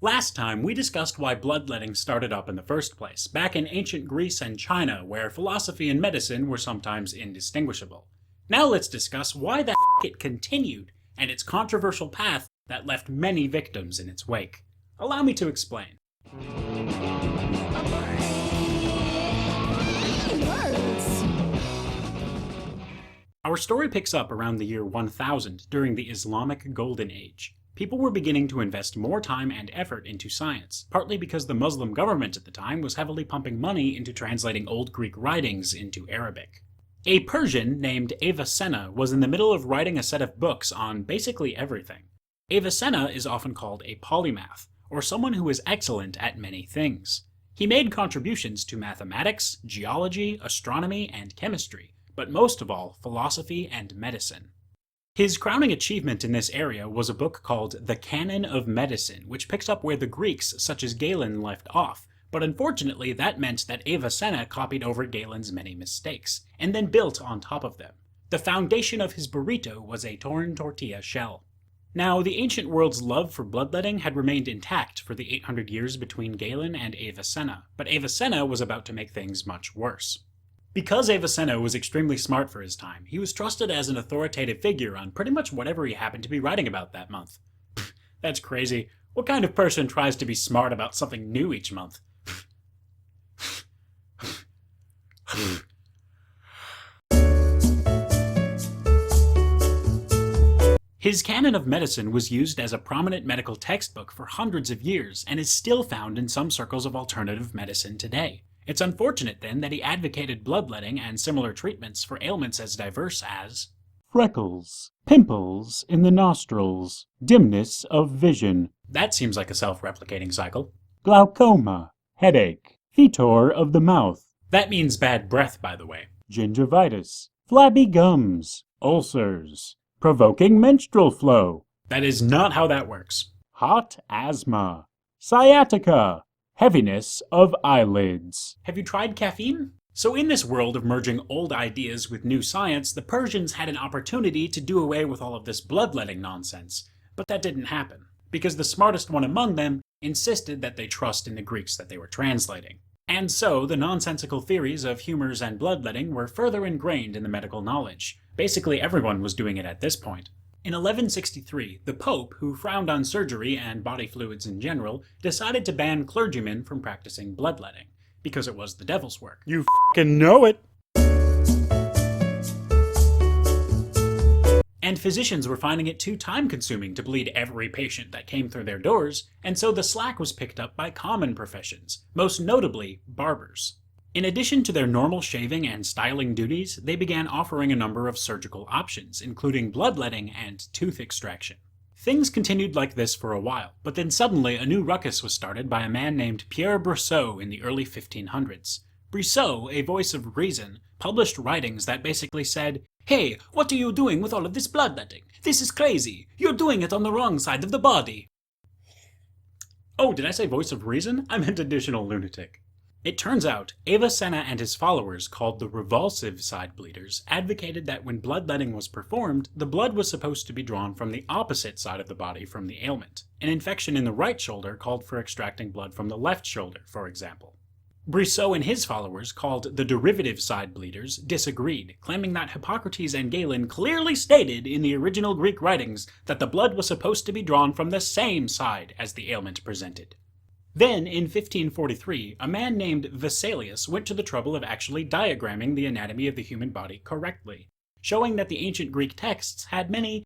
Last time, we discussed why bloodletting started up in the first place, back in ancient Greece and China, where philosophy and medicine were sometimes indistinguishable. Now let's discuss why the it continued, and its controversial path that left many victims in its wake. Allow me to explain. Our story picks up around the year 1000 during the Islamic Golden Age. People were beginning to invest more time and effort into science, partly because the Muslim government at the time was heavily pumping money into translating Old Greek writings into Arabic. A Persian named Avicenna was in the middle of writing a set of books on basically everything. Avicenna is often called a polymath, or someone who is excellent at many things. He made contributions to mathematics, geology, astronomy, and chemistry, but most of all, philosophy and medicine. His crowning achievement in this area was a book called The Canon of Medicine, which picks up where the Greeks, such as Galen, left off, but unfortunately that meant that Avicenna copied over Galen's many mistakes, and then built on top of them. The foundation of his burrito was a torn tortilla shell. Now, the ancient world's love for bloodletting had remained intact for the 800 years between Galen and Avicenna, but Avicenna was about to make things much worse. Because Avicenna was extremely smart for his time, he was trusted as an authoritative figure on pretty much whatever he happened to be writing about that month. That's crazy. What kind of person tries to be smart about something new each month? His Canon of Medicine was used as a prominent medical textbook for hundreds of years and is still found in some circles of alternative medicine today. It's unfortunate, then, that he advocated bloodletting and similar treatments for ailments as diverse as freckles, pimples in the nostrils, dimness of vision. That seems like a self-replicating cycle. Glaucoma, headache, fetor of the mouth. That means bad breath, by the way. Gingivitis, flabby gums, ulcers, provoking menstrual flow. That is not how that works. Hot asthma, sciatica, heaviness of eyelids. Have you tried caffeine? So in this world of merging old ideas with new science, the Persians had an opportunity to do away with all of this bloodletting nonsense. But that didn't happen, because the smartest one among them insisted that they trust in the Greeks that they were translating. And so the nonsensical theories of humors and bloodletting were further ingrained in the medical knowledge. Basically everyone was doing it at this point. In 1163, the Pope, who frowned on surgery and body fluids in general, decided to ban clergymen from practicing bloodletting, because it was the devil's work. You f***ing know it! And physicians were finding it too time-consuming to bleed every patient that came through their doors, and so the slack was picked up by common professions, most notably barbers. In addition to their normal shaving and styling duties, they began offering a number of surgical options, including bloodletting and tooth extraction. Things continued like this for a while, but then suddenly a new ruckus was started by a man named Pierre Brousseau in the early 1500s. Brousseau, a voice of reason, published writings that basically said, "Hey, what are you doing with all of this bloodletting? This is crazy. You're doing it on the wrong side of the body." Oh, did I say voice of reason? I meant additional lunatic. It turns out, Avicenna and his followers, called the revulsive side bleeders, advocated that when bloodletting was performed, the blood was supposed to be drawn from the opposite side of the body from the ailment. An infection in the right shoulder called for extracting blood from the left shoulder, for example. Brousseau and his followers, called the derivative side bleeders, disagreed, claiming that Hippocrates and Galen clearly stated in the original Greek writings that the blood was supposed to be drawn from the same side as the ailment presented. Then, in 1543, a man named Vesalius went to the trouble of actually diagramming the anatomy of the human body correctly, showing that the ancient Greek texts had many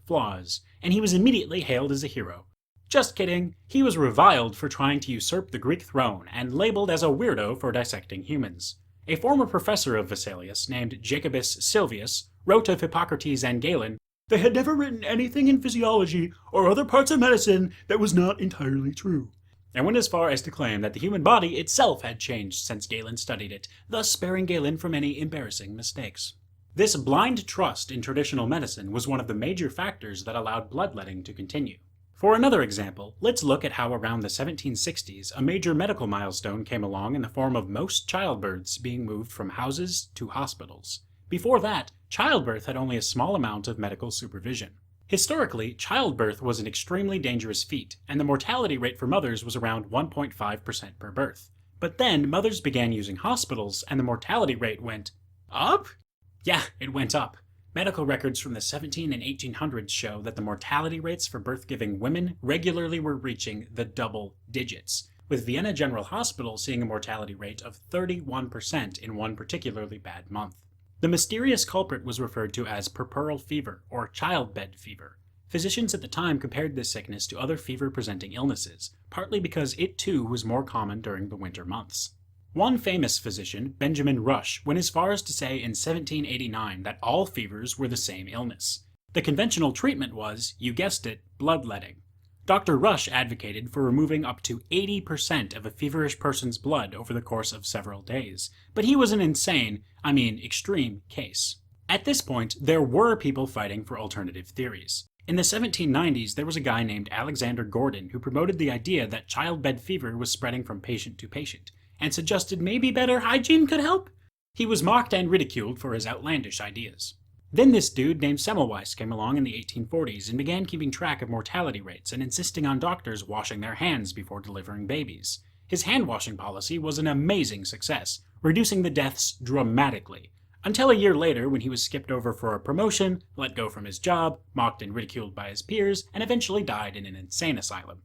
flaws, and he was immediately hailed as a hero. Just kidding, he was reviled for trying to usurp the Greek throne and labeled as a weirdo for dissecting humans. A former professor of Vesalius, named Jacobus Silvius, wrote of Hippocrates and Galen, "They had never written anything in physiology or other parts of medicine that was not entirely true," and went as far as to claim that the human body itself had changed since Galen studied it, thus sparing Galen from any embarrassing mistakes. This blind trust in traditional medicine was one of the major factors that allowed bloodletting to continue. For another example, let's look at how around the 1760s a major medical milestone came along in the form of most childbirths being moved from houses to hospitals. Before that, childbirth had only a small amount of medical supervision. Historically, childbirth was an extremely dangerous feat, and the mortality rate for mothers was around 1.5% per birth. But then, mothers began using hospitals, and the mortality rate went up? Yeah, it went up. Medical records from the 17 and 1800s show that the mortality rates for birth-giving women regularly were reaching the double digits, with Vienna General Hospital seeing a mortality rate of 31% in one particularly bad month. The mysterious culprit was referred to as puerperal fever, or childbed fever. Physicians at the time compared this sickness to other fever-presenting illnesses, partly because it too was more common during the winter months. One famous physician, Benjamin Rush, went as far as to say in 1789 that all fevers were the same illness. The conventional treatment was, you guessed it, bloodletting. Dr. Rush advocated for removing up to 80% of a feverish person's blood over the course of several days, but he was an insane, extreme case. At this point, there were people fighting for alternative theories. In the 1790s, there was a guy named Alexander Gordon who promoted the idea that childbed fever was spreading from patient to patient, and suggested maybe better hygiene could help? He was mocked and ridiculed for his outlandish ideas. Then this dude named Semmelweis came along in the 1840s and began keeping track of mortality rates and insisting on doctors washing their hands before delivering babies. His hand-washing policy was an amazing success, reducing the deaths dramatically, until a year later when he was skipped over for a promotion, let go from his job, mocked and ridiculed by his peers, and eventually died in an insane asylum.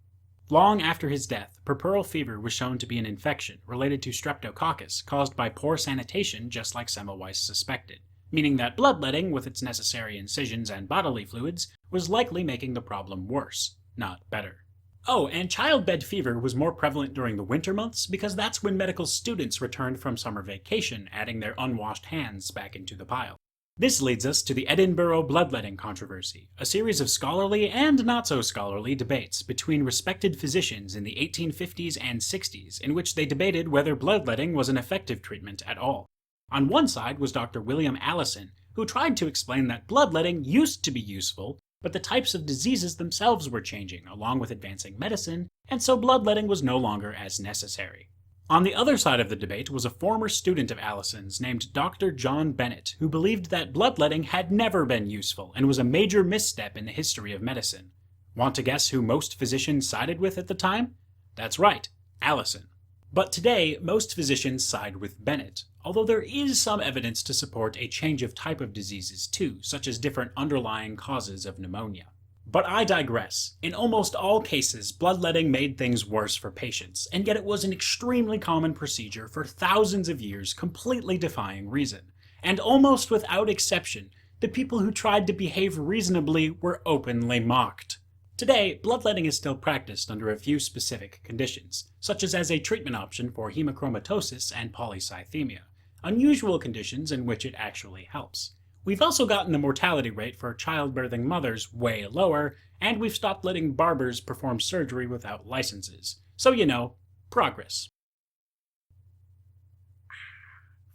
Long after his death, puerperal fever was shown to be an infection related to streptococcus caused by poor sanitation, just like Semmelweis suspected, meaning that bloodletting, with its necessary incisions and bodily fluids, was likely making the problem worse, not better. Oh, and childbed fever was more prevalent during the winter months because that's when medical students returned from summer vacation, adding their unwashed hands back into the pile. This leads us to the Edinboro bloodletting controversy, a series of scholarly and not-so-scholarly debates between respected physicians in the 1850s and 60s in which they debated whether bloodletting was an effective treatment at all. On one side was Dr. William Allison, who tried to explain that bloodletting used to be useful, but the types of diseases themselves were changing along with advancing medicine, and so bloodletting was no longer as necessary. On the other side of the debate was a former student of Allison's named Dr. John Bennett, who believed that bloodletting had never been useful and was a major misstep in the history of medicine. Want to guess who most physicians sided with at the time? That's right, Allison. But today, most physicians side with Bennett, although there is some evidence to support a change of type of diseases too, such as different underlying causes of pneumonia. But I digress. In almost all cases, bloodletting made things worse for patients, and yet it was an extremely common procedure for thousands of years, completely defying reason. And almost without exception, the people who tried to behave reasonably were openly mocked. Today, bloodletting is still practiced under a few specific conditions, such as a treatment option for hemochromatosis and polycythemia, unusual conditions in which it actually helps. We've also gotten the mortality rate for childbirthing mothers way lower, and we've stopped letting barbers perform surgery without licenses. So, progress.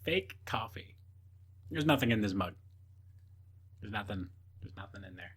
Fake coffee. There's nothing in this mug. There's nothing in there.